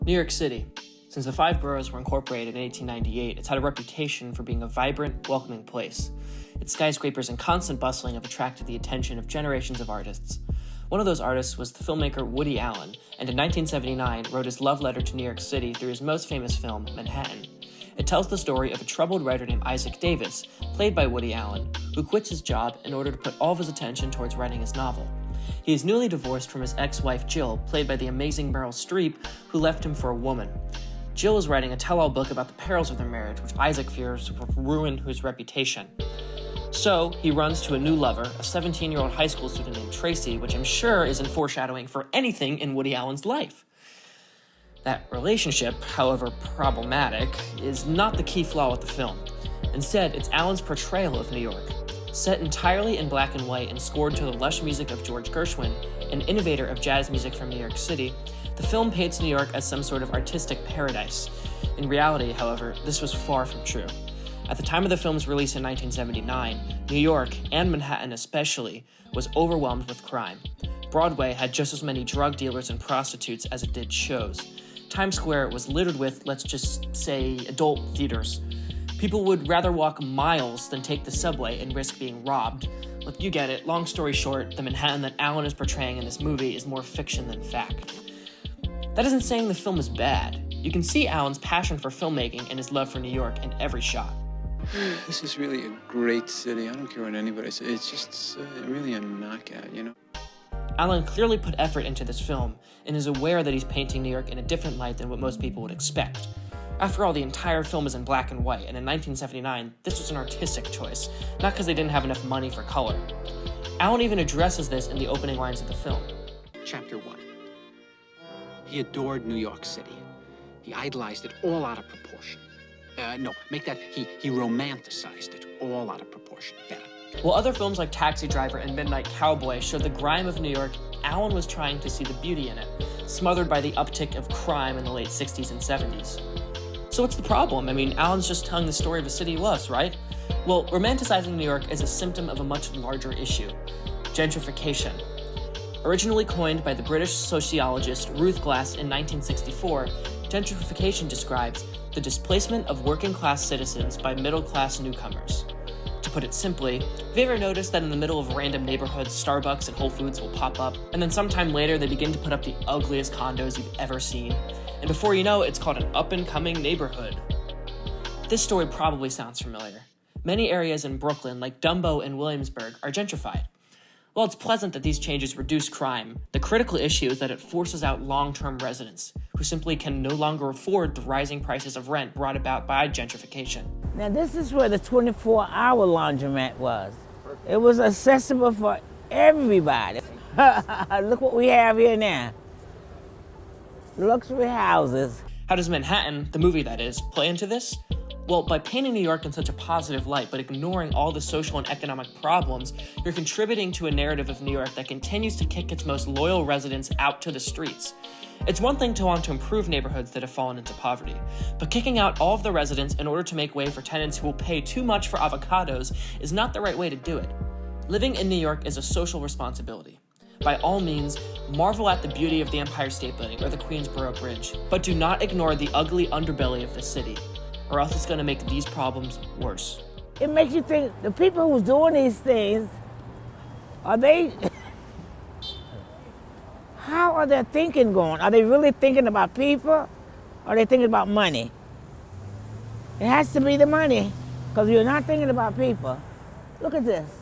New York City. Since the 5 boroughs were incorporated in 1898, it's had a reputation for being a vibrant, welcoming place. Its skyscrapers and constant bustling have attracted the attention of generations of artists. One of those artists was the filmmaker Woody Allen, and in 1979 wrote his love letter to New York City through his most famous film, Manhattan. It tells the story of a troubled writer named Isaac Davis, played by Woody Allen, who quits his job in order to put all of his attention towards writing his novel. He is newly divorced from his ex-wife Jill, played by the amazing Meryl Streep, who left him for a woman. Jill is writing a tell-all book about the perils of their marriage, which Isaac fears will ruin his reputation. So, he runs to a new lover, a 17-year-old high school student named Tracy, which I'm sure isn't foreshadowing for anything in Woody Allen's life. That relationship, however problematic, is not the key flaw with the film. Instead, it's Allen's portrayal of New York. Set entirely in black and white and scored to the lush music of George Gershwin, an innovator of jazz music from New York City, the film paints New York as some sort of artistic paradise. In reality, however, this was far from true. At the time of the film's release in 1979, New York, and Manhattan especially, was overwhelmed with crime. Broadway had just as many drug dealers and prostitutes as it did shows. Times Square was littered with, let's just say, adult theaters. People would rather walk miles than take the subway and risk being robbed. Look, you get it. Long story short, the Manhattan that Allen is portraying in this movie is more fiction than fact. That isn't saying the film is bad. You can see Allen's passion for filmmaking and his love for New York in every shot. This is really a great city. I don't care what anybody says. It's just really a knockout, you know? Allen clearly put effort into this film and is aware that he's painting New York in a different light than what most people would expect. After all, the entire film is in black and white, and in 1979, this was an artistic choice, not because they didn't have enough money for color. Allen even addresses this in the opening lines of the film. Chapter 1. He adored New York City. He idolized it all out of proportion. He romanticized it all out of proportion. Better. While other films like Taxi Driver and Midnight Cowboy showed the grime of New York, Allen was trying to see the beauty in it, smothered by the uptick of crime in the late 60s and 70s. So what's the problem? I mean, Allen's just telling the story of a city he loves, right? Well, romanticizing New York is a symptom of a much larger issue: gentrification. Originally coined by the British sociologist Ruth Glass in 1964, gentrification describes the displacement of working-class citizens by middle-class newcomers. To put it simply, have you ever noticed that in the middle of random neighborhoods, Starbucks and Whole Foods will pop up, and then sometime later they begin to put up the ugliest condos you've ever seen? And before you know it, it's called an up-and-coming neighborhood. This story probably sounds familiar. Many areas in Brooklyn, like Dumbo and Williamsburg, are gentrified. While it's pleasant that these changes reduce crime, the critical issue is that it forces out long-term residents, who simply can no longer afford the rising prices of rent brought about by gentrification. Now this is where the 24-hour laundromat was. It was accessible for everybody. Look what we have here now. Luxury houses. How does Manhattan, the movie that is, play into this? Well, by painting New York in such a positive light, but ignoring all the social and economic problems, you're contributing to a narrative of New York that continues to kick its most loyal residents out to the streets. It's one thing to want to improve neighborhoods that have fallen into poverty, but kicking out all of the residents in order to make way for tenants who will pay too much for avocados is not the right way to do it. Living in New York is a social responsibility. By all means, marvel at the beauty of the Empire State Building or the Queensboro Bridge, but do not ignore the ugly underbelly of the city, or else it's going to make these problems worse. It makes you think, the people who's doing these things, how are their thinking going? Are they really thinking about people, or are they thinking about money? It has to be the money, because you're not thinking about people. Look at this.